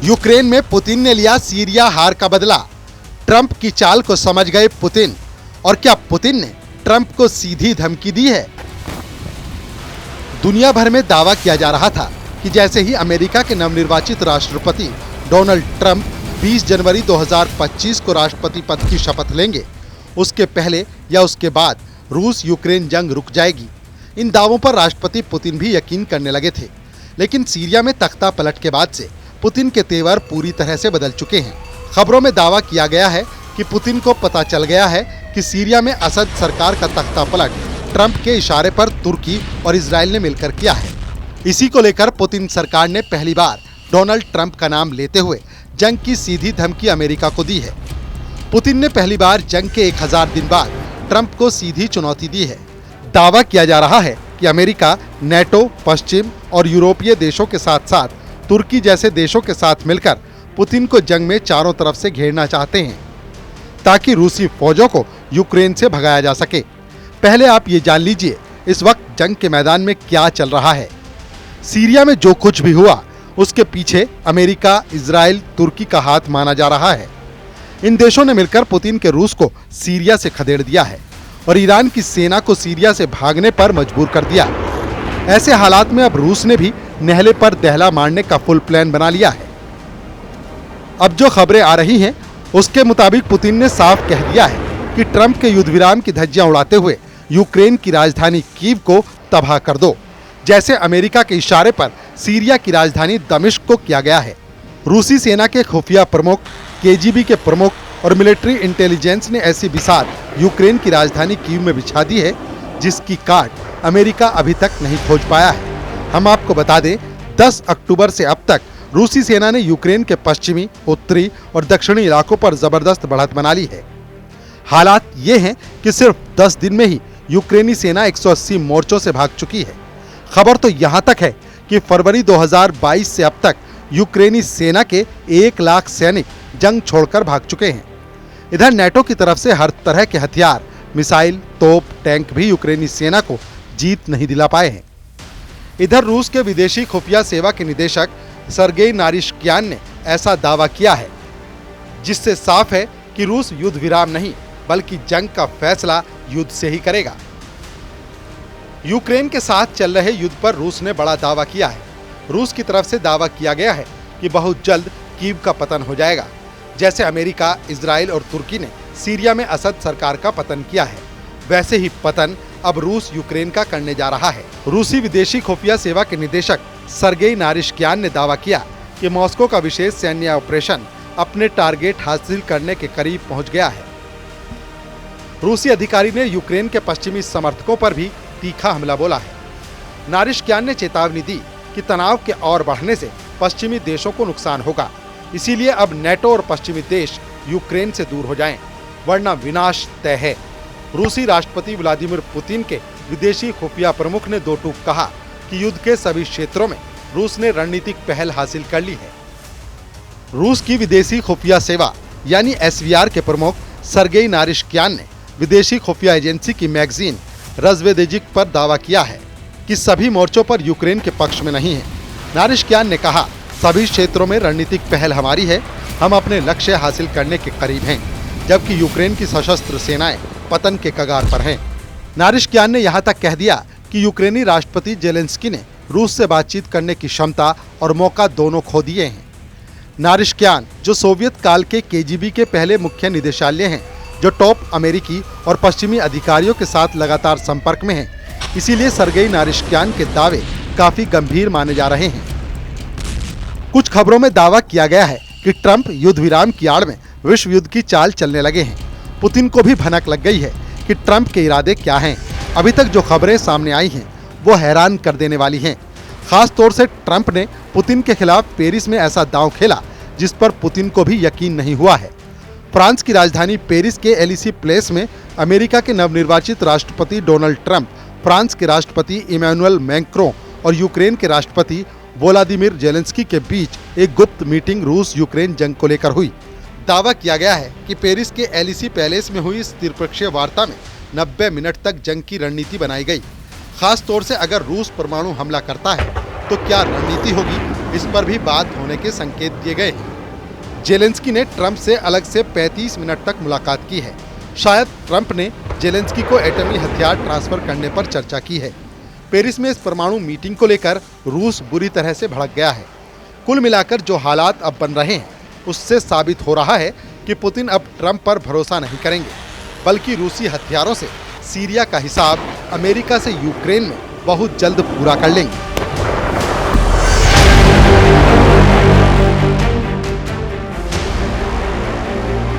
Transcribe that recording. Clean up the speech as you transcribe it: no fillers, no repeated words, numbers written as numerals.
Ukraine में Putin ने लिया सीरिया हार का बदला। ट्रंप की चाल को समझ गए पुतिन। और क्या पुतिन ने ट्रंप को सीधी धमकी दी है? दुनिया भर में दावा किया जा रहा था कि जैसे ही अमेरिका के नवनिर्वाचित राष्ट्रपति डोनाल्ड ट्रंप 20 जनवरी 2025 को राष्ट्रपति पद की शपथ लेंगे, उसके पहले या उसके बाद रूस यूक्रेन जंग रुक जाएगी। इन दावों पर राष्ट्रपति पुतिन भी यकीन करने लगे थे। लेकिन सीरिया में तख्ता पलट के बाद से पुतिन के तेवर पूरी तरह से बदल चुके हैं। खबरों में दावा किया गया है कि पुतिन को पता चल गया है कि सीरिया में असद सरकार का तख्ता पलट ट्रंप के इशारे पर तुर्की और इजराइल ने मिलकर किया है। इसी को लेकर पुतिन सरकार ने पहली बार डोनाल्ड ट्रंप का नाम लेते हुए जंग की सीधी धमकी अमेरिका को दी है। पुतिन ने पहली बार जंग के 1000 दिन बाद ट्रंप को सीधी चुनौती दी है। दावा किया जा रहा है कि अमेरिका नेटो, पश्चिम और यूरोपीय देशों के साथ साथ तुर्की जैसे देशों के साथ मिलकर पुतिन को जंग में चारों तरफ से घेरना चाहते हैं ताकि रूसी फौजों को यूक्रेन से भगाया जा सके। पहले आप ये जान लीजिए इस वक्त जंग के मैदान में क्या चल रहा है। सीरिया में जो कुछ भी हुआ उसके पीछे अमेरिका, इजराइल, तुर्की का हाथ माना जा रहा है। इन देशों ने मिलकर पुतिन के रूस को सीरिया से खदेड़ दिया है और ईरान की सेना को सीरिया से भागने पर मजबूर कर दिया। ऐसे हालात में अब रूस ने भी नहले पर दहला मारने का फुल प्लान बना लिया है। अब जो खबरें आ रही हैं उसके मुताबिक पुतिन ने साफ कह दिया है कि ट्रंप के युद्ध विराम की धज्जियां उड़ाते हुए यूक्रेन की राजधानी कीव को तबाह कर दो, जैसे अमेरिका के इशारे पर सीरिया की राजधानी दमिश्क को किया गया है। रूसी सेना के खुफिया प्रमुख, केजीबी के प्रमुख और मिलिट्री इंटेलिजेंस ने ऐसी बिसात यूक्रेन की राजधानी कीव में बिछा दी है जिसकी काट अमेरिका अभी तक नहीं खोज पाया है। हम आपको बता दें 10 अक्टूबर से अब तक रूसी सेना ने यूक्रेन के पश्चिमी, उत्तरी और दक्षिणी इलाकों पर जबरदस्त बढ़त बना ली है। हालात ये हैं कि सिर्फ 10 दिन में ही यूक्रेनी सेना 180 मोर्चों से भाग चुकी है। खबर तो यहाँ तक है कि फरवरी 2022 से अब तक यूक्रेनी सेना के 1 लाख सैनिक जंग छोड़कर भाग चुके हैं। इधर नेटो की तरफ से हर तरह के हथियार, मिसाइल, तोप, टैंक भी यूक्रेनी सेना को जीत नहीं दिला पाए हैं। इधर रूस के विदेशी खुफिया सेवा के निदेशक सर्गेई नारिश्कियान ने ऐसा दावा किया है जिससे साफ है कि रूस युद्ध विराम नहीं बल्कि जंग का फैसला युद्ध से ही करेगा। यूक्रेन के साथ चल रहे युद्ध पर रूस ने बड़ा दावा किया है। रूस की तरफ से दावा किया गया है कि बहुत जल्द कीव का पतन हो जाएगा, जैसे अमेरिका, इजराइल और तुर्की ने सीरिया में असद सरकार का पतन किया है, वैसे ही पतन अब रूस यूक्रेन का करने जा रहा है। रूसी विदेशी खुफिया सेवा के निदेशक सर्गेई नारिश्कियान ने दावा किया कि मॉस्को का विशेष सैन्य ऑपरेशन अपने टारगेट हासिल करने के करीब पहुंच गया है। रूसी अधिकारी ने यूक्रेन के पश्चिमी समर्थकों पर भी तीखा हमला बोला है। नारिश्कियान ने चेतावनी दी कि तनाव के और बढ़ने से पश्चिमी देशों को नुकसान होगा, इसीलिए अब नेटो और पश्चिमी देश यूक्रेन से दूर हो जाएं, वरना विनाश तय है। रूसी राष्ट्रपति व्लादिमीर पुतिन के विदेशी खुफिया प्रमुख ने दो टूक कहा कि युद्ध के सभी क्षेत्रों में रूस ने रणनीतिक पहल हासिल कर ली है। रूस की विदेशी खुफिया सेवा यानी एसवीआर के प्रमुख सर्गेई नारिश्कियान ने विदेशी खुफिया एजेंसी की मैगजीन रज़वेदेजिक पर दावा किया है कि सभी मोर्चों पर यूक्रेन के पक्ष में नहीं है। नारिश्कियान ने कहा, सभी क्षेत्रों में रणनीतिक पहल हमारी है, हम अपने लक्ष्य हासिल करने के करीब हैं, जबकि यूक्रेन की सशस्त्र सेनाएं पतन के कगार पर हैं। नारिश्कियान ने यहाँ तक कह दिया कि यूक्रेनी राष्ट्रपति जेलेंस्की ने रूस से बातचीत करने की क्षमता और मौका दोनों खो दिए हैं। नारिश्कियान, जो सोवियत काल के केजीबी के पहले मुख्य निदेशालय हैं, जो टॉप अमेरिकी और पश्चिमी अधिकारियों के साथ लगातार संपर्क में हैं, इसीलिए सर्गेई नारिश्कियान के दावे काफी गंभीर माने जा रहे हैं। कुछ खबरों में दावा किया गया है कि ट्रंप युद्ध विराम की आड़ में विश्व युद्ध की चाल चलने लगे हैं। पुतिन को भी भनक लग गई है कि ट्रंप के इरादे क्या हैं। अभी तक जो खबरें सामने आई हैं वो हैरान कर देने वाली हैं। खास तौर से ट्रंप ने पुतिन के खिलाफ पेरिस में ऐसा दांव खेला जिस पर पुतिन को भी यकीन नहीं हुआ है। फ्रांस की राजधानी पेरिस के एलिसी प्लेस में अमेरिका के नवनिर्वाचित राष्ट्रपति डोनाल्ड ट्रंप, फ्रांस के राष्ट्रपति इमैनुअल मैक्रों और यूक्रेन के राष्ट्रपति वोलोदिमीर जेलेंस्की के बीच एक गुप्त मीटिंग रूस यूक्रेन जंग को लेकर हुई। दावा किया गया है कि पेरिस के एलिसी पैलेस में हुई इस त्रिपक्षीय वार्ता में 90 मिनट तक जंग की रणनीति बनाई गई। खास तौर से अगर रूस परमाणु हमला करता है तो क्या रणनीति होगी, इस पर भी बात होने के संकेत दिए गए हैं। जेलेंस्की ने ट्रंप से अलग से 35 मिनट तक मुलाकात की है। शायद ट्रंप ने जेलेंस्की को एटमी हथियार ट्रांसफर करने पर चर्चा की है। पेरिस में इस परमाणु मीटिंग को लेकर रूस बुरी तरह से भड़क गया है। कुल मिलाकर जो हालात अब बन रहे हैं, उससे साबित हो रहा है कि पुतिन अब ट्रंप पर भरोसा नहीं करेंगे, बल्कि रूसी हथियारों से सीरिया का हिसाब अमेरिका से यूक्रेन में बहुत जल्द पूरा कर लेंगे।